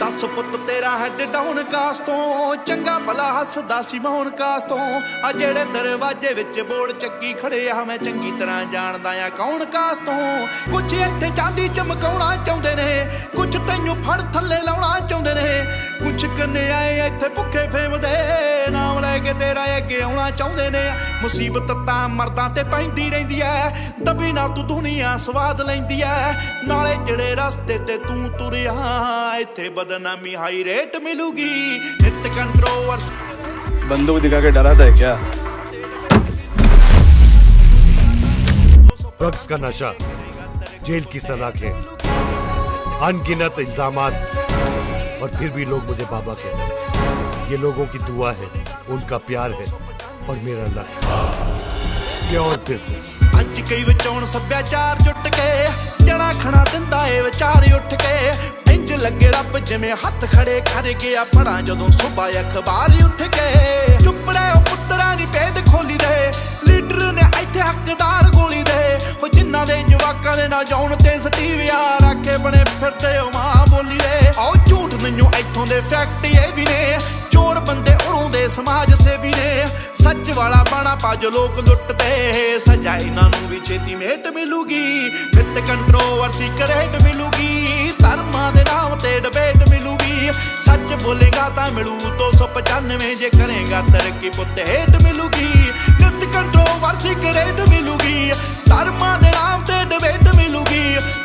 दस पुत तेरा हैड डाउन कास तो चंगा भला हसदा सी मौन कास तो आ जेड़े दरवाजे विच बोर्ड चक्की खड़े आ मैं चंगी तरह जानदा आ कौन कास तो कुछ इत्थे चांदी चमकाउणा चाहुंदे ने कुछ तैनूं फड़ थल्ले लाउणा चाहुंदे ने कुछ कन्याए इत्थे भुखे फेमदे नाम लैके तेरा अगे आउणा चाहुंदे ने मुसीबत तां मर्दां ते पैंदी रहिंदी ऐ दबी ना तू दुनिया स्वाद लैंदी ऐ नाले जेड़े रस्ते ते तू तुरिया इत्थे बदनामी हाई रेट मिलूगी नित कंट्रोवर्सी। बंदूक दिखा के डराता है क्या? ड्रग्स का नशा, जेल की सलाखें, अनगिनत इल्जामात और फिर भी लोग मुझे बाबा कहते हैं। ये लोगों की दुआ है, उनका प्यार है और मेरा लक। Pure business. अज कई विचौण सभ्याचार जुट के जना खना दिंदा ए विचार उठ के इंज लगे रब जिवें हथ खड़े कर गया पढ़ा जदों सुबह अखबार उठ के चुपड़े पुत्तरा नी भेद खोली दे लीडर ने इत्थे हकदार गोली दे ओ जिन्हां दे जवाकां दे ना जाउण ते सटीविया राखे बने फिरदे ओ मां बोली दे ओ झूठ मैनूं इत्थों दे फैक्ट ये भी ने चोर बंदे उरों दे समाज सेवी ने सच वाला बाणा पा जो लोग लुटते सजा इन्हां नूं भी छेती मेट मिलूगी नित कंट्रोवर्सी करेट मिलूगी धर्मां दे नाम ते डिबेट मिलूगी सच बोलेगा तां मिलू 295 जे करेगा तरक्की पुत हेट मिलूगी नित कंट्रोवर्सी करेट मिलूगी धर्मां दे नाम ते डिबेट मिलूगी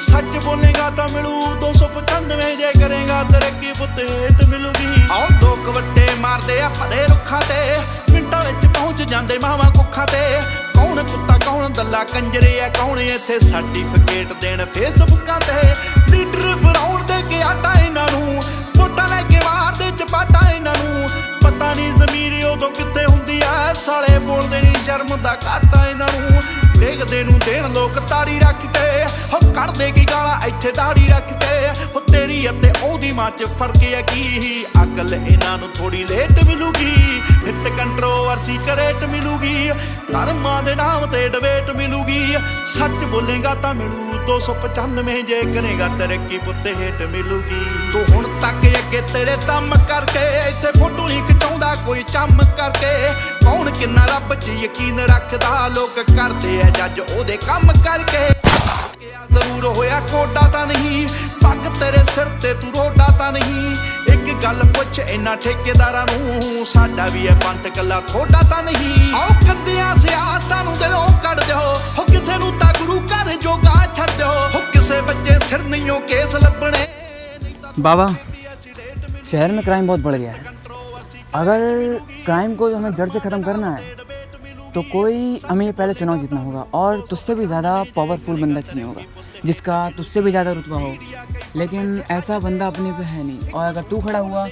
सच बोलेगा तां मिलू 295 जे करेगा तरक्की पुत हेट मिलूगी आओ लोग वट्टे मारदे आ भदे रुखां ते मिंटां विच पहुंच जांदे मावां कुखां ते कौन कुत्ता कौन दल्ला कंजरे आ कौन इत्थे सर्टिफिकेट देण फेसबुकां ते लीडर बनाउण दे के आटा इन्हां नूं वोटां लैके मार दे चपाटा इन्हां नूं पता नहीं ज़मीर उदों कित्थे हुंदी आ साले बोलदे नहीं शर्म दा घाटा इन्हां नूं देखदे नूं देण लोक ताड़ी रख के हो कढदे की गालां इत्थे दाड़ी रख के हो तेरी अते ओहदी मां च फर्क है की अकल इन्हां नूं थोड़ी लेट मिलूगी नित कंट्रोवर्सी करेट मिलूगी धर्मां दे नाम ते डिबेट मिलूगी सच बोलेगा तां मिलू 295 जे करेगा तरक्की पुत हेट मिलूगी तू हुण तक अगे तेरे दम करके इत्थे फोटो नहीं खिचाउंदा कोई चम करके कौन किन्ना रब च यकीन रखदा लोक करदे आ जज ओहदे काम करके जरूर होया कोडा तां नहीं पग तेरे सिर ते तू रोडा तां नहीं एक गल पुछ इन्हां ठेकेदारां नूं साडा भी है पंत कल्ला थोड़ा तां नहीं आओ कंदियां सियासतां नूं दिलों कढ दिओ हो किसे नूं तां गुरु घर जोगा छड्ड दिओ हो किसे बच्चे सिर नहीं केस लभणे। बाबा शहर में क्राइम बहुत बढ़ गया है। अगर क्राइम को हमें जड़ से ख़त्म करना है तो कोई हमें पहले चुनाव जीतना होगा और तुझसे भी ज़्यादा पावरफुल बंदा चाहिए होगा जिसका तुझसे भी ज़्यादा रुतबा हो, लेकिन ऐसा बंदा अपने पे है नहीं और अगर तू खड़ा हुआ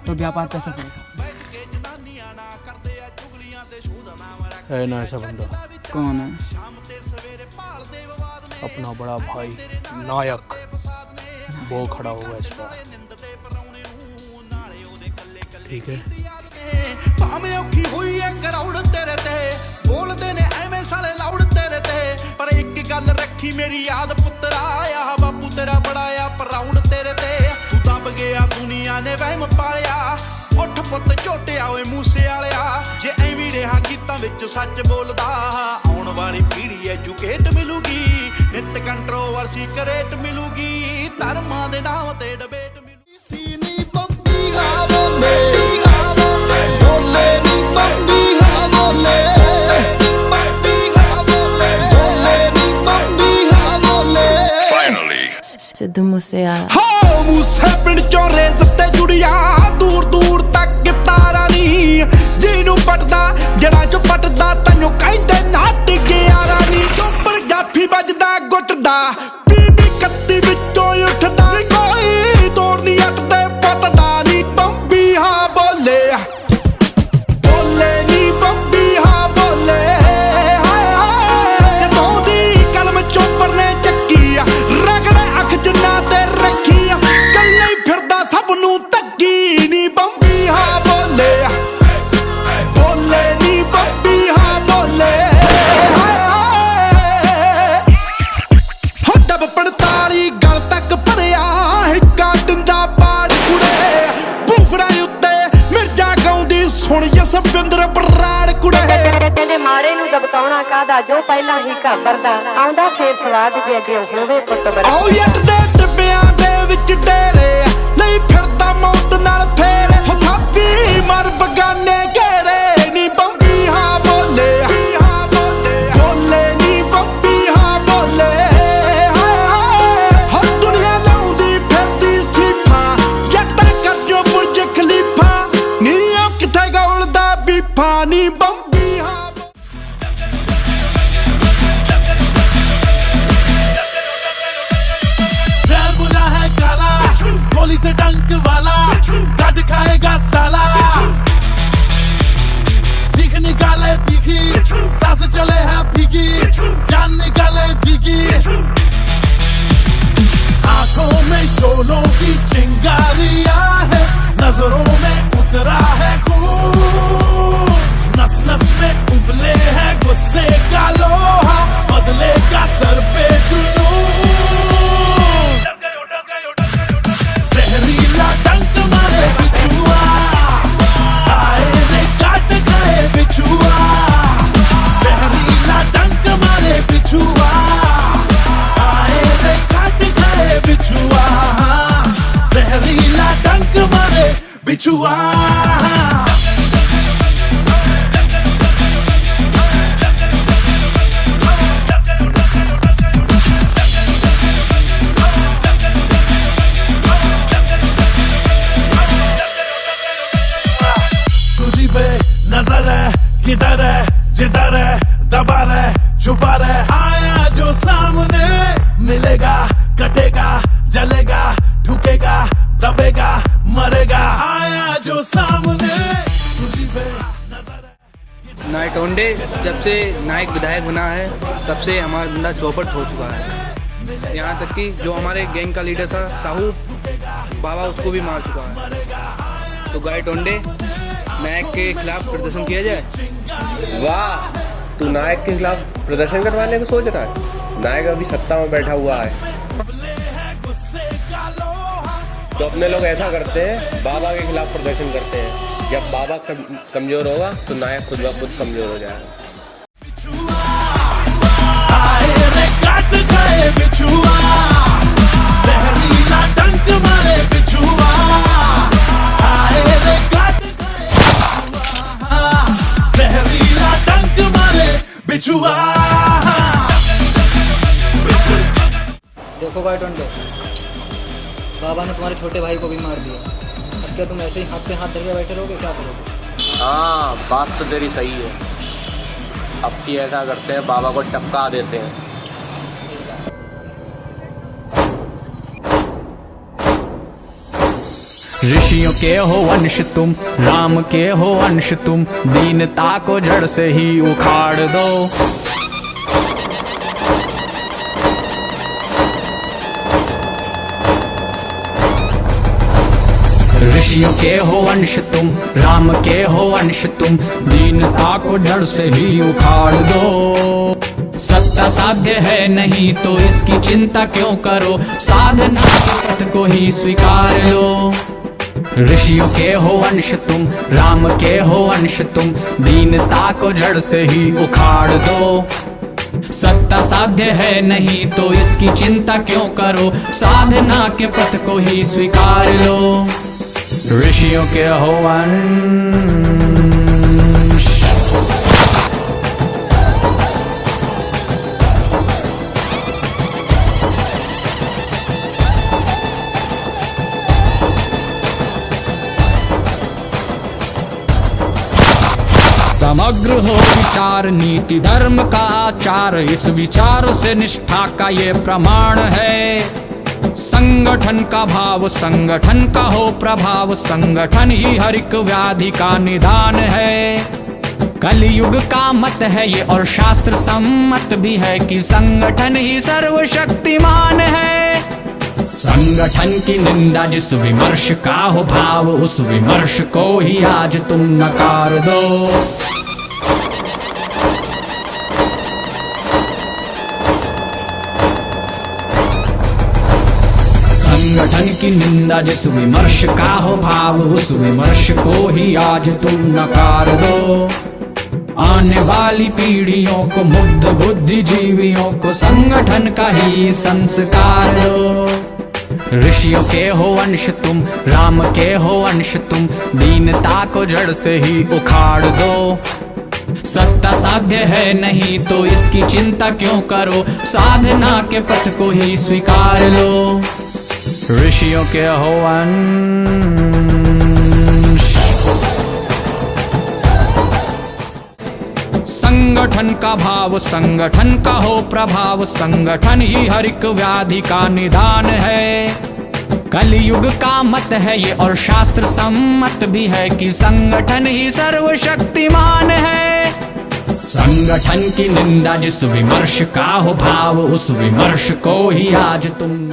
तो व्यापार कैसा करेगा? है ना ऐसा बंदा? कौन है? अपना बड़ा भाई नायक, वो खड़ा होगा इस बार। ठीक है भावें औखी हुई है कराउड़ तेरे ते बोलदे ने एवें साले लाउड़ तेरे ते पर एक गल रखी मेरी याद पुत्तरा आया बापू तेरा बड़ा आ प्राउड तेरे ते तू दब गया दुनिया ने वहम पालिया उठ पुत झोटिया ओए मूसे वालिया जे एवीं रहा गीतां विच सच बोलदा आउण वाली पीढ़ी एजुकेट मिलूगी नित कंट्रोवर्सी करेट मिलूगी धर्मां दे नाम ते डिबेट मिलूगी सीनी बंबी बोले सिद्धू मूसेवाला हो मूसे पिंड चों रेस ते जुड़िया दूर दूर तक तारा नी जिनू पटदा जड़ा चो पटदा तैनूं कहंदे नट ग्यारा नी चोपड़ जाफी बजदा गुੱਟਦਾ बीबी कत्ती विचों उठदा कोई तोड़ नहीं अटदे पटदा नी बंबी हां बोले बोले नी बंबी हां बोले हाय हाय जदों दी कलम चोपड़ ने चक्की रगड़े अख जिन्ना ते रखी कल्ले फिरदा सब नूं तक्की नी बंबी हां बोले नी बंबी हां बोले हाय हाय हो ਪਕਾਉਣਾ ਕਾਦਾ ਜੋ ਪਹਿਲਾਂ ਹੀ ਘਬਰਦਾ ਆਉਂਦਾ ਫੇਰ ਸਵਾਦ ਜੇ ਅੱਗੇ ਹੋਵੇ ਪੁੱਤ ਬੜਾ ਆਓ ਯੱਟ ਦੇ ਟਿੱਬਿਆਂ ਦੇ ਵਿੱਚ ਡੇਰੇ ਲਈ ਫਿਰਦਾ ਮੌਤ ਨਾਲ ਫੇਰ ਹਥਾਪੀ ਮਰ ਬਗਾਨੇ ਘੇਰੇ ਨੀ ਬੰਬੀ ਹਾਂ ਬੋਲੇ ਬੋਲੇ ਨੀ ਬੰਬੀ ਹਾਂ ਬੋਲੇ ਹਰ ਦੁਨੀਆ ਲਾਉਂਦੀ ਫਿਰਦੀ ਸੀਫਾਂ ਜੱਟਾਂ ਕੱਜੋ ਬੁਰਜ ਖਲੀਫਾ ਨੀ ਉਹ ਕਿੱਥੇ ਗੌਲਦਾ ਬੀਫਾ ਨੀ ਬੰਬੀ ਹਾਂ गोली से डंक वाला काट खाएगा साला चीख निकाले तीखी सांस चले है फीकी जान निकाले जीकी आंखों में शोलों की चिंगारियां है नजरों में उतरा है खून नस नस में उबले है गुस्से का लोहा बदलेगा सर पे जुनून जहरीला डंक मारे बिछुआ आए रे काट खाए बिछुआ जहरीला डंक मारे बिछुआ आए रे काट खाए बिछुआ जहरीला डंक मारे बिछुआ नजर है किधर है जिधर है दबा रहे छुपा रहे आया जो सामने मिलेगा कटेगा जलेगा ठुकेगा दबेगा मरेगा आया जो सामने तुझी पे नजर है। नायटोंडे जब से नायक विधायक बना है तब से हमारा धंधा चौपट हो चुका है। यहाँ तक कि जो हमारे गैंग का लीडर था साहू बाबा उसको भी मार चुका है। तो गायटोंडे नायक के खिलाफ प्रदर्शन किया जाए। वाह, तू नायक के खिलाफ प्रदर्शन करवाने को सोच रहा है? नायक अभी सत्ता में बैठा हुआ है। तो अपने लोग ऐसा करते हैं, बाबा के खिलाफ प्रदर्शन करते हैं। जब बाबा कमजोर होगा तो नायक खुद ब खुद कमजोर हो जाएगा। देखो गायटोंडे, बाबा ने तुम्हारे छोटे भाई को भी मार दिया। अब क्या तुम ऐसे ही हाथ पे हाथ धर के बैठे रहोगे? क्या करोगे? हाँ, बात तो तेरी सही है। अब की ऐसा करते हैं, बाबा को टपका देते हैं। ऋषियों के हो वंश तुम, राम के हो अंश तुम, दीनता को जड़ से ही उखाड़ दो। ऋषियों के हो वंश तुम, राम के हो अंश तुम, दीनता को जड़ से ही उखाड़ दो। सत्ता साध्य है नहीं तो इसकी चिंता क्यों करो, साधना के पथ को ही स्वीकार लो। ऋषियों के हो अंश तुम, राम के हो अंश तुम, दीनता को जड़ से ही उखाड़ दो। सत्ता साध्य है नहीं तो इसकी चिंता क्यों करो, साधना के पथ को ही स्वीकार लो। ऋषियों के हो अंश। समग्र हो विचार, नीति धर्म का आचार, इस विचार से निष्ठा का ये प्रमाण है। संगठन का भाव, संगठन का हो प्रभाव, संगठन ही हर एक व्याधि का निदान है। कलयुग का मत है ये और शास्त्र सम्मत भी है कि संगठन ही सर्वशक्तिमान है। संगठन की निंदा जिस विमर्श का हो भाव, उस विमर्श को ही आज तुम नकार दो। संगठन की निंदा जिस विमर्श का हो भाव, उस विमर्श को ही आज तुम नकार दो। आने वाली पीढ़ियों को, मुग्ध बुद्धिजीवियों को संगठन का ही संस्कार दो। ऋषियों के हो अंश तुम, राम के हो अंश तुम, दीनता को जड़ से ही उखाड़ दो। सत्ता साध्य है नहीं तो इसकी चिंता क्यों करो, साधना के पथ को ही स्वीकार लो। ऋषियों के हो अंश। संगठन का भाव, संगठन का हो प्रभाव, संगठन ही हर एक व्याधि का निदान है। कलयुग का मत है ये और शास्त्र सम्मत भी है कि संगठन ही सर्वशक्तिमान है। संगठन की निंदा जिस विमर्श का हो भाव, उस विमर्श को ही आज तुम